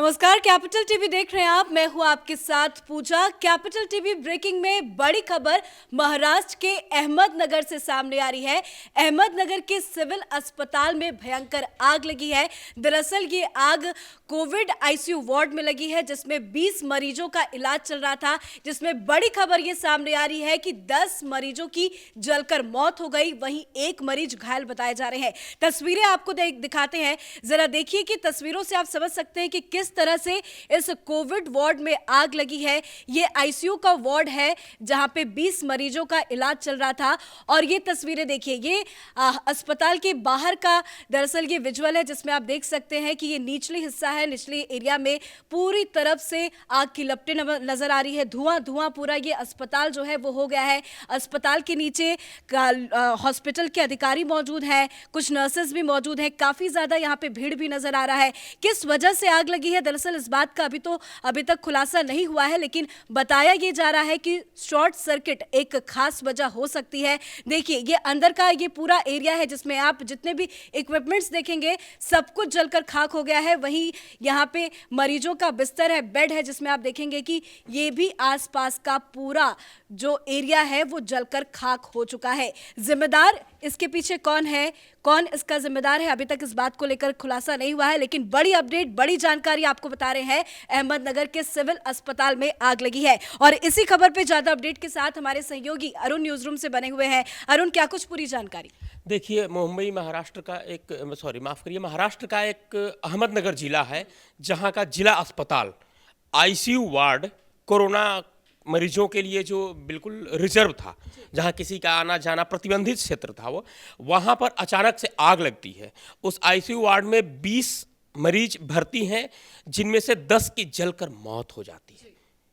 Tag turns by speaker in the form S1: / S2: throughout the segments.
S1: नमस्कार, capital TV देख रहे हैं आप। मैं हूं आपके साथ पूजा। कैपिटल टीवी ब्रेकिंग में बड़ी खबर महाराष्ट्र के अहमदनगर से सामने आ रही है। अहमदनगर के सिविल अस्पताल में भयंकर आग लगी है। दरअसल ये आग कोविड आईसीयू वार्ड में लगी है, जिसमें 20 मरीजों का इलाज चल रहा था। जिसमें बड़ी खबर ये सामने आ रही है कि 10 मरीजों की जलकर मौत हो गई, वहीं एक मरीज घायल बताए जा रहे हैं। तस्वीरें आपको दिखाते हैं, जरा देखिए कि तस्वीरों से आप समझ सकते हैं कि किस तरह से इस कोविड वार्ड में आग लगी है। ये आईसीयू का वार्ड है जहां पे 20 मरीजों का इलाज चल रहा था। और ये तस्वीरें देखिए, ये अस्पताल के बाहर का दरअसल ये विजुअल है, जिसमें आप देख सकते हैं कि ये निचली हिस्सा है। निचले एरिया में पूरी तरफ से आग की लपटें नजर आ रही है। धुआं धुआं पूरा ये अस्पताल जो है वो हो गया है। अस्पताल के नीचे हॉस्पिटल के अधिकारी मौजूद हैं, कुछ नर्सेस भी मौजूद हैं। काफी ज्यादा यहाँ पे भीड़ भी नजर आ रहा है। किस वजह से आग लगी है, दरअसल इस बात का अभी तक खुलासा नहीं हुआ है, लेकिन बताया ये जा रहा है कि शॉर्ट सर्किट एक खास वजह हो सकती है। देखिए, ये अंदर का ये पूरा एरिया है, जिसमें आप जितने भी इक्विपमेंट्स देखेंगे सब कुछ जलकर खाक हो गया है। वहीं यहाँ पे मरीजों का बिस्तर है, बेड है, जिसमें आप देखेंगे कि ये भी आसपास का पूरा जो एरिया है वो जलकर खाक हो चुका है। जिम्मेदार इसके पीछे कौन है, कौन इसका जिम्मेदार है, अभी तक इस बात को लेकर खुलासा नहीं हुआ है। लेकिन बड़ी अपडेट, बड़ी जानकारी आपको बता रहे हैं, अहमदनगर के सिविल अस्पताल में आग लगी है। और इसी खबर पे ज्यादा अपडेट के साथ हमारे सहयोगी अरुण न्यूज रूम से बने हुए हैं। अरुण, क्या कुछ पूरी जानकारी?
S2: देखिए, महाराष्ट्र का एक अहमदनगर जिला है, जहां का जिला अस्पताल आईसीयू वार्ड कोरोना मरीजों के लिए जो बिल्कुल रिजर्व था, जहां किसी का आना जाना प्रतिबंधित क्षेत्र था, वो वहां पर अचानक से आग लगती है। उस आईसीयू वार्ड में 20 मरीज भर्ती हैं, जिनमें से 10 की जलकर मौत हो जाती है।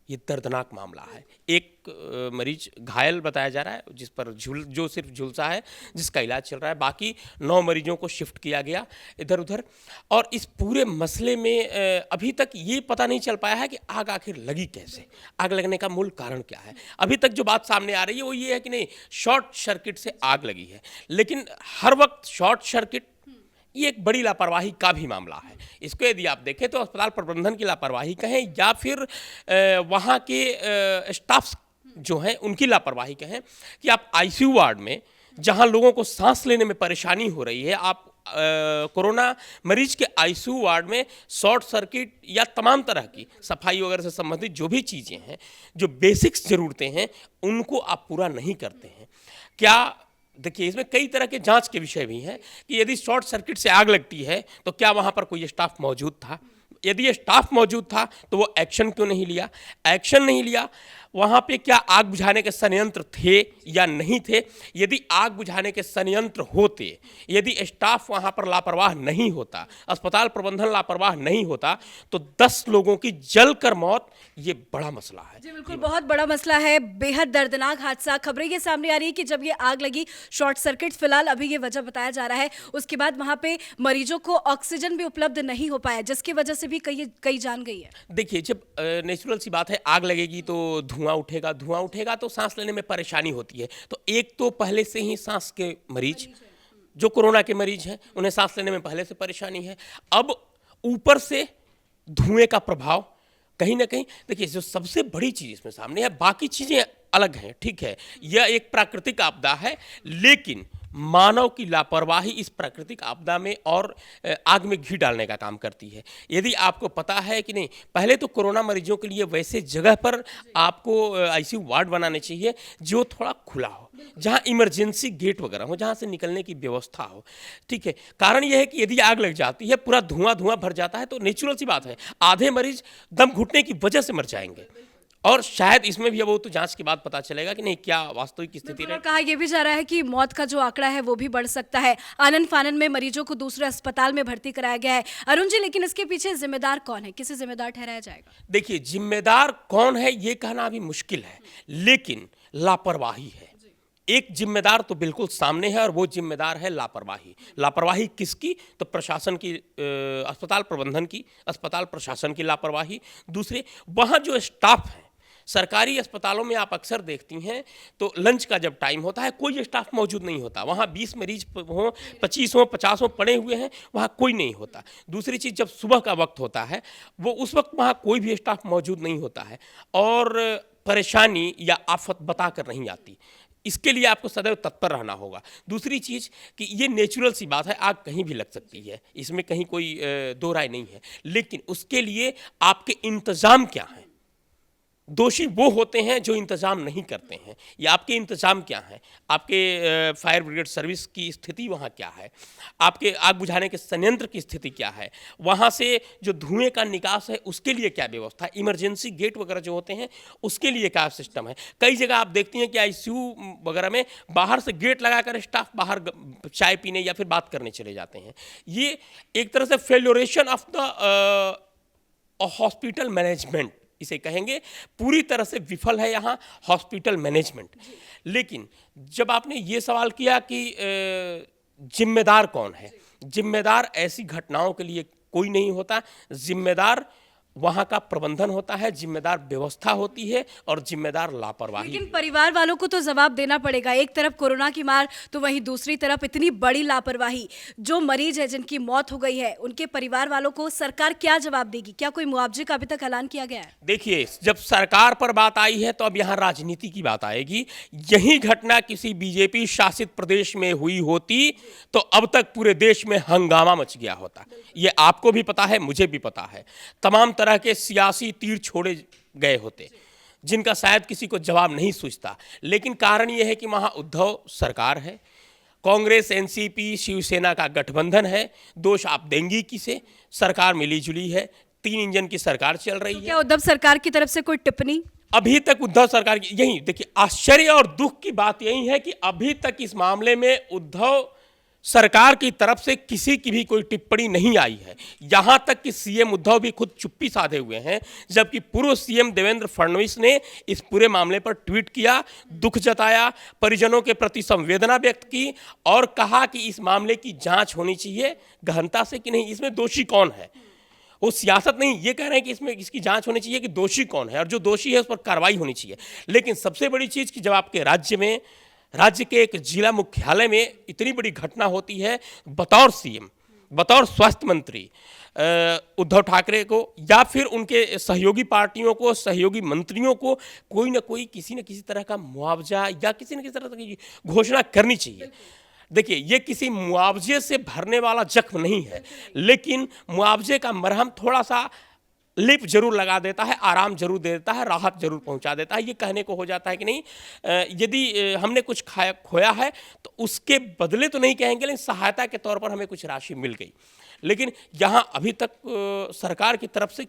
S2: ये दर्दनाक मामला है। एक मरीज घायल बताया जा रहा है, जिस पर जो सिर्फ झुलसा है, जिसका इलाज चल रहा है। बाकी 9 मरीजों को शिफ्ट किया गया इधर उधर। और इस पूरे मसले में अभी तक ये पता नहीं चल पाया है कि आग आखिर लगी कैसे, आग लगने का मूल कारण क्या है। अभी तक जो बात सामने आ रही है वो ये है कि नहीं, शॉर्ट सर्किट से आग लगी है। लेकिन हर वक्त शॉर्ट सर्किट ये एक बड़ी लापरवाही का भी मामला है। इसको यदि आप देखें तो अस्पताल प्रबंधन की लापरवाही कहें या फिर वहाँ के स्टाफ जो हैं उनकी लापरवाही कहें, कि आप आईसीयू वार्ड में जहाँ लोगों को सांस लेने में परेशानी हो रही है, आप कोरोना मरीज के आईसीयू वार्ड में शॉर्ट सर्किट या तमाम तरह की सफाई वगैरह से संबंधित जो भी चीज़ें हैं, जो बेसिक्स ज़रूरतें हैं, उनको आप पूरा नहीं करते हैं। क्या देखिए, इसमें कई तरह के जांच के विषय भी हैं कि यदि शॉर्ट सर्किट से आग लगती है तो क्या वहां पर कोई स्टाफ मौजूद था। यदि ये स्टाफ मौजूद था तो वो एक्शन क्यों नहीं लिया। एक्शन नहीं लिया, वहाँ पे क्या आग बुझाने के संयंत्र थे या नहीं थे। यदि आग बुझाने के संयंत्र होते, यदि स्टाफ वहाँ पर लापरवाह नहीं होता, अस्पताल प्रबंधन लापरवाह नहीं होता, तो 10 लोगों की जलकर मौत, ये बड़ा मसला है।
S1: जी बिल्कुल, बहुत बड़ा मसला है, बेहद दर्दनाक हादसा। खबरें ये सामने आ रही है कि जब ये आग लगी, शॉर्ट सर्किट फिलहाल अभी ये वजह बताया जा रहा है। उसके बाद वहाँ पे मरीजों को ऑक्सीजन भी उपलब्ध नहीं हो पाया, जिसकी वजह से भी कई जान गई है।
S2: देखिए, जब नेचुरल सी बात है, आग लगेगी तो धुआं उठेगा तो सांस लेने में परेशानी होती है। तो एक तो पहले से ही सांस के मरीज, जो कोरोना के मरीज हैं, उन्हें सांस लेने में पहले से परेशानी है। अब ऊपर से धुएं का प्रभाव कहीं ना कहीं, देखिए, जो सबसे बड़ी चीज इसमें सामने है, बाकी चीजें अलग हैं, ठीक है, यह एक प्राकृतिक आपदा है, लेकिन मानव की लापरवाही इस प्राकृतिक आपदा में और आग में घी डालने का काम करती है। यदि आपको पता है कि नहीं, पहले तो कोरोना मरीजों के लिए वैसे जगह पर आपको आईसीयू वार्ड बनाने चाहिए जो थोड़ा खुला हो, जहां इमरजेंसी गेट वगैरह हो, जहां से निकलने की व्यवस्था हो, ठीक है। कारण यह है कि यदि आग लग जाती है, पूरा धुआं भर जाता है, तो नेचुरल सी बात है, आधे मरीज दम घुटने की वजह से मर जाएंगे। और शायद इसमें भी अब वो तो जांच के बाद पता चलेगा कि नहीं, क्या वास्तविक स्थिति रही।
S1: कहा यह भी जा रहा है कि मौत का जो आंकड़ा है वो भी बढ़ सकता है। आनन फानन में मरीजों को दूसरे अस्पताल में भर्ती कराया गया है। अरुण जी, लेकिन इसके पीछे जिम्मेदार कौन है, किसे जिम्मेदार ठहराया जाएगा?
S2: देखिए, जिम्मेदार कौन है ये कहना अभी मुश्किल है, लेकिन लापरवाही है। एक जिम्मेदार तो बिल्कुल सामने है, और वो जिम्मेदार है लापरवाही। लापरवाही किसकी? तो प्रशासन की, अस्पताल प्रबंधन की, अस्पताल प्रशासन की लापरवाही। दूसरे, वहाँ जो स्टाफ है, सरकारी अस्पतालों में आप अक्सर देखती हैं तो लंच का जब टाइम होता है कोई स्टाफ मौजूद नहीं होता, वहाँ 20 मरीज हों, 25 हों, 50 हों पड़े हुए हैं, वहाँ कोई नहीं होता। दूसरी चीज़, जब सुबह का वक्त होता है वो उस वक्त वहाँ कोई भी स्टाफ मौजूद नहीं होता है और परेशानी या आफत बता कर नहीं आती। इसके लिए आपको सदैव तत्पर रहना होगा। दूसरी चीज़ कि ये नेचुरल सी बात है, आग कहीं भी लग सकती है, इसमें कहीं कोई दो राय नहीं है, लेकिन उसके लिए आपके इंतज़ाम क्या हैं? दोषी वो होते हैं जो इंतज़ाम नहीं करते हैं। या आपके इंतज़ाम क्या हैं? आपके फायर ब्रिगेड सर्विस की स्थिति वहाँ क्या है? आपके आग बुझाने के संयंत्र की स्थिति क्या है? वहाँ से जो धुएं का निकास है उसके लिए क्या व्यवस्था है? इमरजेंसी गेट वगैरह जो होते हैं उसके लिए क्या सिस्टम है? कई जगह आप देखती हैं कि आईसीयू वगैरह में बाहर से गेट लगाकर स्टाफ बाहर चाय पीने या फिर बात करने चले जाते हैं। ये एक तरह से फेल्योरेशन ऑफ द हॉस्पिटल मैनेजमेंट इसे कहेंगे, पूरी तरह से विफल है यहाँ हॉस्पिटल मैनेजमेंट। लेकिन जब आपने ये सवाल किया कि जिम्मेदार कौन है, जिम्मेदार ऐसी घटनाओं के लिए कोई नहीं होता, जिम्मेदार वहाँ का प्रबंधन होता है, जिम्मेदार व्यवस्था होती है और जिम्मेदार लापरवाही।
S1: लेकिन परिवार वालों को तो जवाब देना पड़ेगा, एक तरफ कोरोना की मार तो वहीं दूसरी तरफ इतनी बड़ी लापरवाही। जो मरीज है जिनकी मौत हो गई है उनके परिवार वालों को सरकार क्या जवाब देगी? क्या कोई मुआवजे का अभी तक ऐलान किया गया है?
S2: देखिए, जब सरकार पर बात आई है तो अब यहाँ राजनीति की बात आएगी। यही घटना किसी बीजेपी शासित प्रदेश में हुई होती तो अब तक पूरे देश में हंगामा मच गया होता। ये आपको भी पता है, मुझे भी पता है। तमाम तरह के सियासी तीर छोड़े गए होते जिनका शायद किसी को जवाब नहीं सूझता। लेकिन कारण यह है कि वहाँ उद्धव सरकार है, कांग्रेस, एनसीपी, शिवसेना का गठबंधन है। दोष आप देंगी किसे? सरकार मिली जुली है, 3 इंजन की सरकार चल रही है।
S1: क्या उद्धव सरकार की तरफ से कोई टिप्पणी?
S2: अभी तक उद्धव सरकार की यही देखिए, आश्चर्य और दुख की बात यही है कि अभी तक इस मामले में उद्धव सरकार की तरफ से किसी की भी कोई टिप्पणी नहीं आई है। यहां तक कि सीएम उद्धव भी खुद चुप्पी साधे हुए हैं, जबकि पूर्व सीएम देवेंद्र फडणवीस ने इस पूरे मामले पर ट्वीट किया, दुख जताया, परिजनों के प्रति संवेदना व्यक्त की और कहा कि इस मामले की जांच होनी चाहिए गहनता से कि नहीं, इसमें दोषी कौन है। वो सियासत नहीं, ये कह रहे हैं कि इसमें इसकी जांच होनी चाहिए कि दोषी कौन है और जो दोषी है उस पर कार्रवाई होनी चाहिए। लेकिन सबसे बड़ी चीज़ कि जब आपके राज्य के एक जिला मुख्यालय में इतनी बड़ी घटना होती है, बतौर सीएम, बतौर स्वास्थ्य मंत्री उद्धव ठाकरे को या फिर उनके सहयोगी पार्टियों को, सहयोगी मंत्रियों को कोई ना कोई किसी न किसी तरह का मुआवजा या किसी न किसी तरह की घोषणा करनी चाहिए। देखिए, ये किसी मुआवजे से भरने वाला जख्म नहीं है, लेकिन मुआवजे का मरहम थोड़ा सा लिप जरूर लगा देता है, आराम जरूर दे देता है, राहत जरूर पहुंचा देता है। ये कहने को हो जाता है कि नहीं, यदि हमने कुछ खोया है तो उसके बदले तो नहीं कहेंगे, लेकिन सहायता के तौर पर हमें कुछ राशि मिल गई। लेकिन यहाँ अभी तक सरकार की तरफ से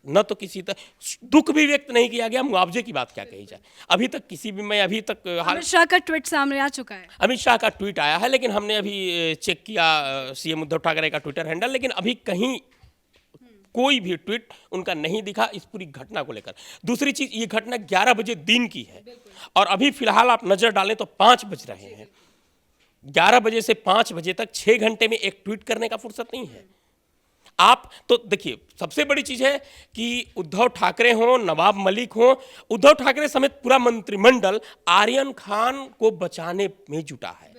S2: न तो किसी तरह दुख भी व्यक्त नहीं किया गया, मुआवजे की बात क्या कही जाए। अभी तक किसी भी, मैं अभी तक
S1: अमित शाह का ट्वीट सामने आ चुका है।
S2: अमित शाह का ट्वीट आया है, लेकिन हमने अभी चेक किया सीएम उद्धव ठाकरे का ट्विटर हैंडल, लेकिन अभी कहीं कोई भी ट्वीट उनका नहीं दिखा इस पूरी घटना को लेकर। दूसरी चीज, ये घटना 11 बजे दिन की है और अभी फिलहाल आप नजर डालें तो 5 बज रहे हैं। 11 बजे से 5 बजे तक 6 घंटे में एक ट्वीट करने का फुर्सत नहीं है। आप तो देखिए, सबसे बड़ी चीज है कि उद्धव ठाकरे हों, नवाब मलिक हों, उद्धव ठाकरे समेत पूरा मंत्रिमंडल आर्यन खान को बचाने में जुटा है,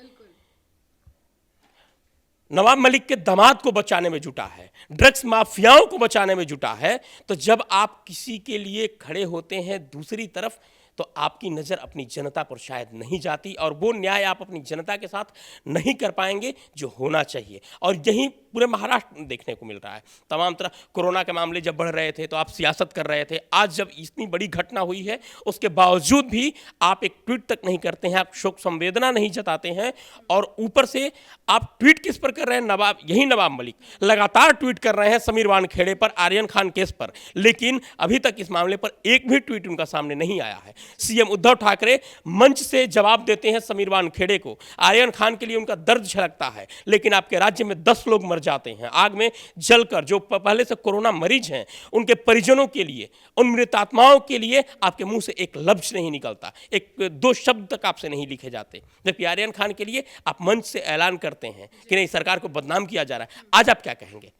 S2: नवाब मलिक के दामाद को बचाने में जुटा है, ड्रग्स माफियाओं को बचाने में जुटा है। तो जब आप किसी के लिए खड़े होते हैं दूसरी तरफ, तो आपकी नज़र अपनी जनता पर शायद नहीं जाती और वो न्याय आप अपनी जनता के साथ नहीं कर पाएंगे जो होना चाहिए। और यही पूरे महाराष्ट्र में देखने को मिल रहा है। तमाम तरह कोरोना के मामले जब बढ़ रहे थे तो आप सियासत कर रहे थे, आज जब इतनी बड़ी घटना हुई है उसके बावजूद भी आप एक ट्वीट तक नहीं करते हैं, आप शोक संवेदना नहीं जताते हैं। और ऊपर से आप ट्वीट किस पर कर रहे हैं? यही नवाब मलिक लगातार ट्वीट कर रहे हैं समीर वानखेड़े पर, आर्यन खान केस पर, लेकिन अभी तक इस मामले पर एक भी ट्वीट उनका सामने नहीं आया है। सीएम उद्धव ठाकरे मंच से जवाब देते हैं समीर वानखेड़े को, आर्यन खान के लिए उनका दर्द झलकता है, लेकिन आपके राज्य में 10 लोग मर जाते हैं आग में जलकर, जो पहले से कोरोना मरीज हैं, उनके परिजनों के लिए, उन मृतात्माओं के लिए आपके मुंह से एक लफ्ज नहीं निकलता, एक 2 शब्द तक आपसे नहीं लिखे जाते। जबकि आर्यन खान के लिए आप मंच से ऐलान करते हैं कि नहीं, सरकार को बदनाम किया जा रहा है। आज आप क्या कहेंगे?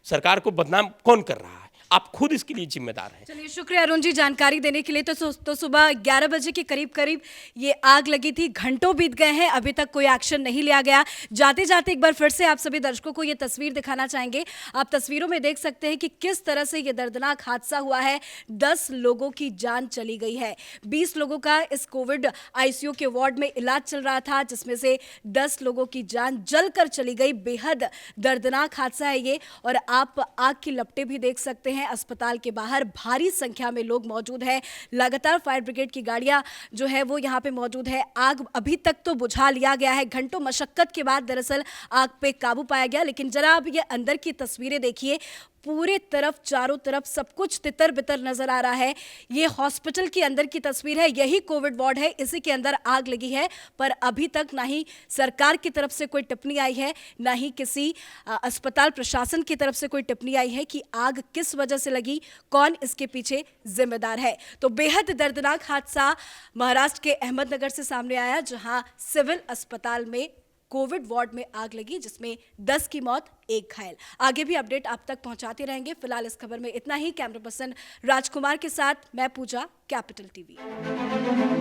S2: सरकार को बदनाम कौन कर रहा है? आप खुद इसके लिए जिम्मेदार हैं।
S1: चलिए, शुक्रिया अरुण जी जानकारी देने के लिए। तो सुबह 11 बजे के करीब ये आग लगी थी, घंटों बीत गए हैं, अभी तक कोई एक्शन नहीं लिया गया। जाते जाते एक बार फिर से आप सभी दर्शकों को ये तस्वीर दिखाना चाहेंगे। आप तस्वीरों में देख सकते हैं कि किस तरह से ये दर्दनाक हादसा हुआ है। 10 लोगों की जान चली गई है। 20 लोगों का इस कोविड आईसीयू के वार्ड में इलाज चल रहा था, जिसमें से 10 लोगों की जान जलकर चली गई। बेहद दर्दनाक हादसा है ये। और आप आग की लपटें भी देख सकते हैं। अस्पताल के बाहर भारी संख्या में लोग मौजूद हैं। लगातार फायर ब्रिगेड की गाड़ियां जो है वो यहां पे मौजूद है। आग अभी तक तो बुझा लिया गया है। घंटों मशक्कत के बाद दरअसल आग पे काबू पाया गया। लेकिन जरा आप ये अंदर की तस्वीरें देखिए, पूरे तरफ चारों तरफ सब कुछ तितर बितर नजर आ रहा है। ये हॉस्पिटल के अंदर की तस्वीर है, यही कोविड वार्ड है, इसी के अंदर आग लगी है। पर अभी तक ना ही सरकार की तरफ से कोई टिप्पणी आई है, ना ही किसी अस्पताल प्रशासन की तरफ से कोई टिप्पणी आई है कि आग किस वजह से लगी, कौन इसके पीछे जिम्मेदार है। तो बेहद दर्दनाक हादसा महाराष्ट्र के अहमदनगर से सामने आया, जहां सिविल अस्पताल में कोविड वार्ड में आग लगी, जिसमें 10 की मौत, 1 घायल। आगे भी अपडेट आप तक पहुंचाते रहेंगे। फिलहाल इस खबर में इतना ही। कैमरा पर्सन राजकुमार के साथ मैं पूजा, कैपिटल टीवी।